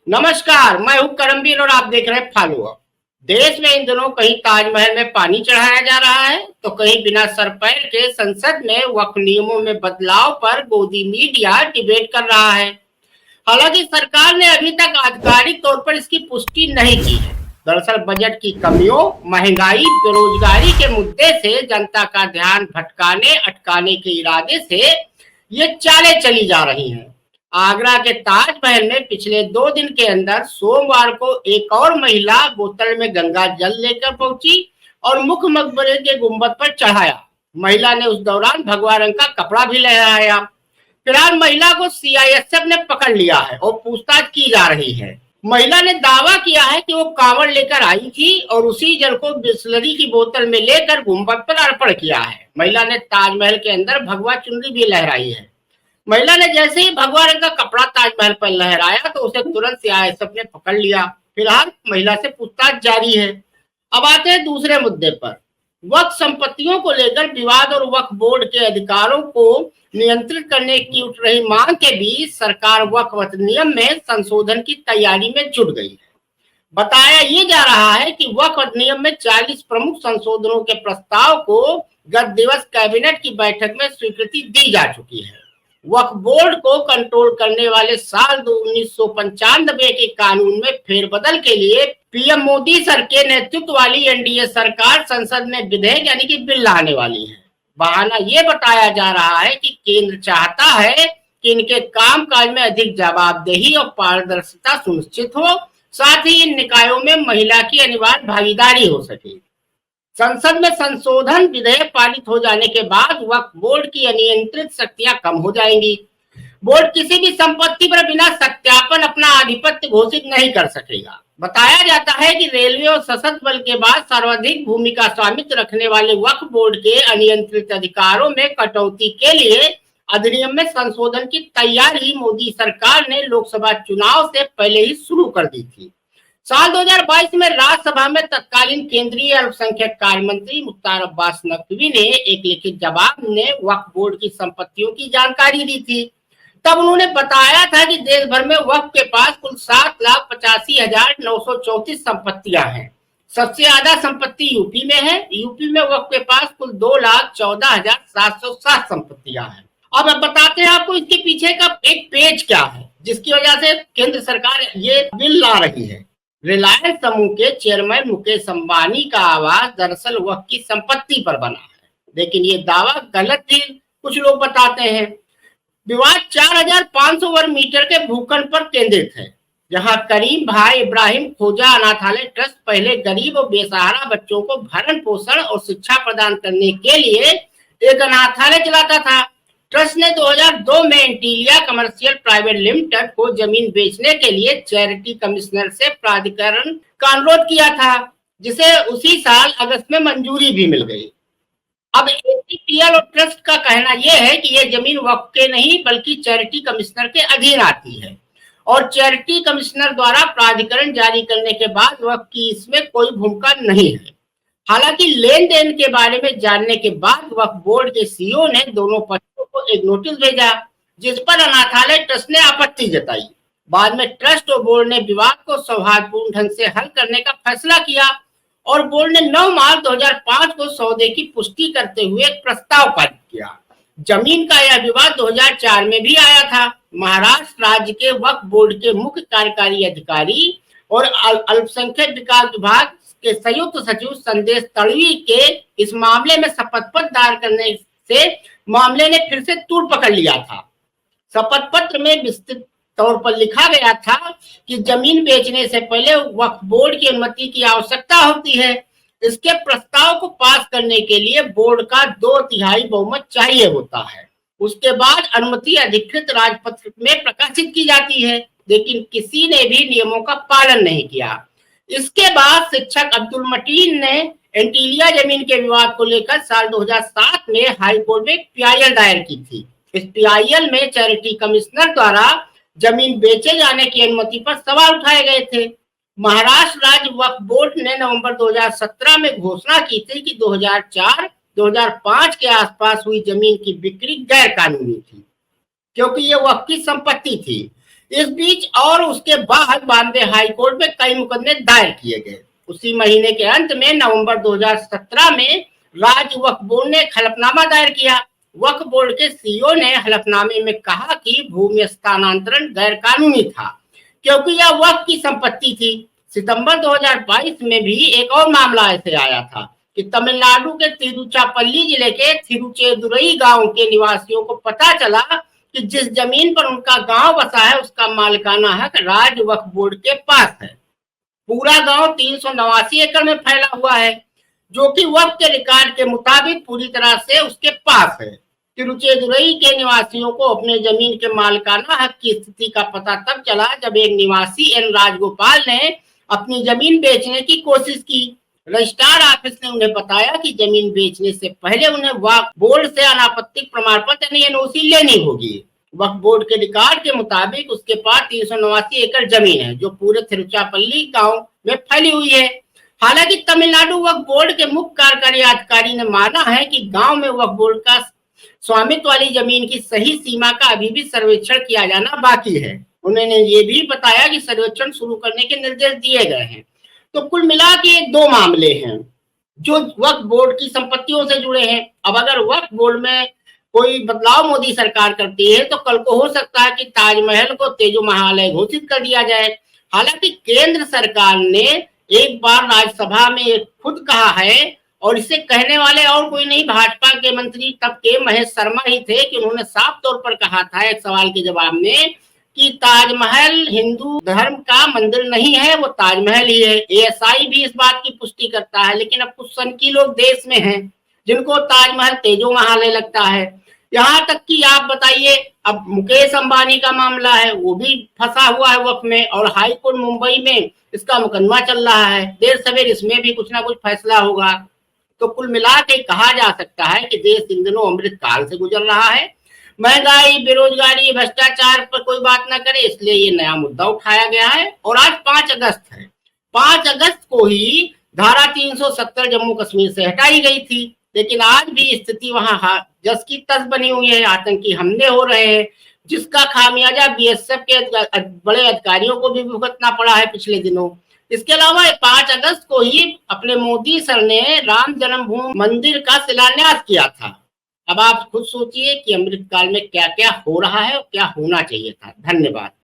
नमस्कार, मैं हूं करमवीर और आप देख रहे हैं फॉलो अप। देश में इन दिनों कहीं ताजमहल में पानी चढ़ाया जा रहा है तो कहीं बिना सर पैर के संसद में वक्फ नियमों में बदलाव पर गोदी मीडिया डिबेट कर रहा है। हालांकि सरकार ने अभी तक आधिकारिक तौर पर इसकी पुष्टि नहीं की है। दरअसल बजट की कमियों, महंगाई, बेरोजगारी के मुद्दे से जनता का ध्यान भटकाने अटकाने के इरादे से ये चालें चली जा रही हैं। आगरा के ताजमहल में पिछले 2 दिन के अंदर सोमवार को एक और महिला बोतल में गंगा जल लेकर पहुंची और मुख्य मकबरे के गुंबद पर चढ़ाया। महिला ने उस दौरान भगवा रंग का कपड़ा भी लहराया। फिलहाल महिला को सीआईएसएफ ने पकड़ लिया है और पूछताछ की जा रही है। महिला ने दावा किया है कि वो कांवड़ लेकर आई थी और उसी जल को बिस्लरी की बोतल में लेकर गुंबद पर अर्पण किया है। महिला ने ताजमहल के अंदर भगवा चुनरी भी लहराई है। महिला ने जैसे ही भगवा रंग का कपड़ा ताजमहल पर लहराया तो उसे तुरंत सीआईएसएफ ने पकड़ लिया। फिलहाल महिला से पूछताछ जारी है। अब आते हैं दूसरे मुद्दे पर। वक्फ संपत्तियों को लेकर विवाद और वक्फ बोर्ड के अधिकारों को नियंत्रित करने की उठ रही मांग के बीच सरकार वक्फ अधिनियम में संशोधन की तैयारी में जुट गई है। बताया ये जा रहा है कि वक्फ अधिनियम में 40 प्रमुख संशोधनों के प्रस्ताव को गत दिवस कैबिनेट की बैठक में स्वीकृति दी जा चुकी है। वक्फ बोर्ड को कंट्रोल करने वाले साल 1995 के कानून में फेरबदल के लिए पीएम मोदी सर के नेतृत्व वाली एनडीए सरकार संसद में विधेयक यानी कि बिल लाने वाली है। बहाना ये बताया जा रहा है कि केंद्र चाहता है कि इनके कामकाज में अधिक जवाबदेही और पारदर्शिता सुनिश्चित हो, साथ ही इन निकायों में महिला की अनिवार्य भागीदारी हो सके। संसद में संशोधन विधेयक पारित हो जाने के बाद वक्फ बोर्ड की अनियंत्रित शक्तियां कम हो जाएंगी। बोर्ड किसी भी संपत्ति पर बिना सत्यापन अपना आधिपत्य घोषित नहीं कर सकेगा। बताया जाता है कि रेलवे और सशस्त्र बल के बाद सर्वाधिक भूमि का स्वामित्व रखने वाले वक्फ बोर्ड के अनियंत्रित अधिकारों में कटौती के लिए अधिनियम में संशोधन की तैयारी मोदी सरकार ने लोकसभा चुनाव से पहले ही शुरू कर दी थी। साल 2022 में राज्यसभा में तत्कालीन केंद्रीय अल्पसंख्यक कार्य मंत्री मुख्तार अब्बास नकवी ने एक लिखित जवाब में वक्फ बोर्ड की संपत्तियों की जानकारी दी थी। तब उन्होंने बताया था कि देश भर में वक्फ के पास कुल 7,85,934 संपत्तियां हैं। सबसे ज्यादा संपत्ति यूपी में है। यूपी में वक्फ के पास कुल 2,14,707 संपत्तियां हैं। अब बताते हैं आपको इसके पीछे का एक पेज क्या है जिसकी वजह से केंद्र सरकार ये बिल ला रही है। रिलायंस समूह के चेयरमैन मुकेश अंबानी का आवास दरअसल वक्फ की संपत्ति पर बना है, लेकिन ये दावा गलत भी कुछ लोग बताते हैं। विवाद 4,500 वर्ग मीटर के भूखंड पर केंद्रित है, जहां करीम भाई इब्राहिम खोजा अनाथालय ट्रस्ट पहले गरीब और बेसहारा बच्चों को भरण पोषण और शिक्षा प्रदान करने के लिए एक अनाथालय चलाता था। ट्रस्ट ने 2002 में एंटीलिया कमर्शियल प्राइवेट लिमिटेड को जमीन बेचने के लिए चैरिटी कमिश्नर से प्राधिकरण का अनुरोध किया था, जिसे उसी साल अगस्त में मंजूरी भी मिल गई। अब एसीपीएल और ट्रस्ट का कहना यह है कि यह जमीन वक्फ के नहीं बल्कि चैरिटी कमिश्नर के अधीन आती है और चैरिटी कमिश्नर द्वारा प्राधिकरण जारी करने के बाद वक्फ की इसमें कोई भूमिका नहीं है। हालांकि लेन देन के बारे में जानने के बाद वक्फ बोर्ड के सीईओ ने दोनों पक्षों को एक नोटिस भेजा, जिस पर अनाथालय ट्रस्ट ने आपत्ति जताई। बाद में ट्रस्ट और बोर्ड ने विवाद को सौहार्दपूर्ण ढंग से हल करने का फैसला किया और बोर्ड ने 9 मार्च 2005 को सौदे की पुष्टि करते हुए एक प्रस्ताव पारित किया। जमीन का यह विवाद 2004 में भी आया था। महाराष्ट्र राज्य के वक्फ बोर्ड के मुख्य कार्यकारी अधिकारी और अल्पसंख्यक विकास विभाग के संयुक्त सचिव संदेश तड़वी के इस मामले में शपथ पत्र दायर करने से मामले ने फिर से तूल पकड़ लिया था। शपथ पत्र में विस्तृत तौर पर लिखा गया था कि जमीन बेचने से पहले वक्फ बोर्ड की अनुमति की आवश्यकता होती है। इसके प्रस्ताव को पास करने के लिए बोर्ड का 2/3 बहुमत चाहिए होता है। उसके बाद अनुमति अधिकृत राजपत्र में प्रकाशित की जाती है, लेकिन किसी ने भी नियमों का पालन नहीं किया। इसके बाद शिक्षक अब्दुल मटीन ने एंटीलिया जमीन के विवाद को लेकर साल 2007 में हाई कोर्ट में पीआईएल दायर की थी। इस पीआईएल में चैरिटी कमिश्नर द्वारा जमीन बेचे जाने की अनुमति पर सवाल उठाए गए थे। महाराष्ट्र राज्य वक्फ बोर्ड ने नवंबर 2017 में घोषणा की थी कि 2004-2005 के आसपास हुई जमीन की बिक्री गैर कानूनी थी, क्योंकि ये वक्फ की संपत्ति थी। इस बीच और उसके बाद बॉम्बे हाई कोर्ट में कई मुकदमे दायर किए गए। उसी महीने के अंत में नवंबर 2017 में राज्य वक्फ बोर्ड ने हलफनामा दायर किया। वक्फ बोर्ड के सीईओ ने हलफनामे में कहा कि भूमि हस्तांतरण गैर कानूनी था क्योंकि यह वक्फ की संपत्ति थी। सितंबर 2022 में भी एक और मामला ऐसे आया था कि तमिलनाडु के तिरुचिरापल्ली जिले के थिरुचेदुरई गांव के निवासियों को पता चला कि जिस जमीन पर उनका गांव बसा है उसका मालिकाना हक राज्य वक्फ बोर्ड के पास है। पूरा गांव 389 एकड़ में फैला हुआ है जो कि वक्फ के रिकॉर्ड के मुताबिक पूरी तरह से उसके पास है। तिरुचेदुरई के निवासियों को अपने जमीन के मालिकाना हक की स्थिति का पता तब चला जब एक निवासी एन राजगोपाल ने अपनी जमीन बेचने की कोशिश की। रजिस्ट्रार ऑफिस ने उन्हें बताया कि जमीन बेचने से पहले उन्हें वक्फ बोर्ड से अनापत्तिक प्रमाण पत्र यानी एनओसी लेनी होगी। वक्फ बोर्ड के रिकॉर्ड के मुताबिक उसके पास 389 एकड़ जमीन है जो पूरे तिरुचिरापल्ली गांव में फैली हुई है। हालांकि तमिलनाडु वक्फ बोर्ड के मुख्य कार्यकारी अधिकारी ने माना है कि गांव में वक्फ बोर्ड का स्वामित्व वाली जमीन की सही सीमा का अभी भी सर्वेक्षण किया जाना बाकी है। उन्होंने ये भी बताया कि सर्वेक्षण शुरू करने के निर्देश दिए गए हैं। तो कुल मिला के 2 मामले हैं जो वक्फ बोर्ड की संपत्तियों से जुड़े हैं। अब अगर वक्फ बोर्ड में कोई बदलाव मोदी सरकार करती है तो कल को हो सकता है कि ताजमहल को तेजो महालय घोषित कर दिया जाए। हालांकि केंद्र सरकार ने एक बार राज्यसभा में खुद कहा है और इसे कहने वाले और कोई नहीं भाजपा के मंत्री तब के महेश शर्मा ही थे कि उन्होंने साफ तौर पर कहा था एक सवाल के जवाब में कि ताजमहल हिंदू धर्म का मंदिर नहीं है, वो ताजमहल ही है। एएसआई भी इस बात की पुष्टि करता है। लेकिन अब कुछ सनकी लोग देश में हैं जिनको ताजमहल तेजो महालय लगता है। यहाँ तक कि आप बताइए अब मुकेश अंबानी का मामला है वो भी फंसा हुआ है वक्फ में और हाई कोर्ट मुंबई में इसका मुकदमा चल रहा है। देर सवेर इसमें भी कुछ ना कुछ फैसला होगा। तो कुल मिला के कहा जा सकता है कि देश इन दिनों अमृत काल से गुजर रहा है। महंगाई, बेरोजगारी, भ्रष्टाचार पर कोई बात ना करे इसलिए ये नया मुद्दा उठाया गया है। और आज 5 अगस्त है। 5 अगस्त को ही धारा 370 जम्मू कश्मीर से हटाई गई थी, लेकिन आज भी स्थिति वहां जस की तस बनी हुई है। आतंकी हमले हो रहे हैं जिसका खामियाजा बीएसएफ के बड़े अधिकारियों को भी भुगतना पड़ा है पिछले दिनों। इसके अलावा 5 अगस्त को ही अपने मोदी सर ने राम जन्मभूमि मंदिर का शिलान्यास किया था। अब आप खुद सोचिए कि अमृतकाल में क्या क्या हो रहा है और क्या होना चाहिए था। धन्यवाद।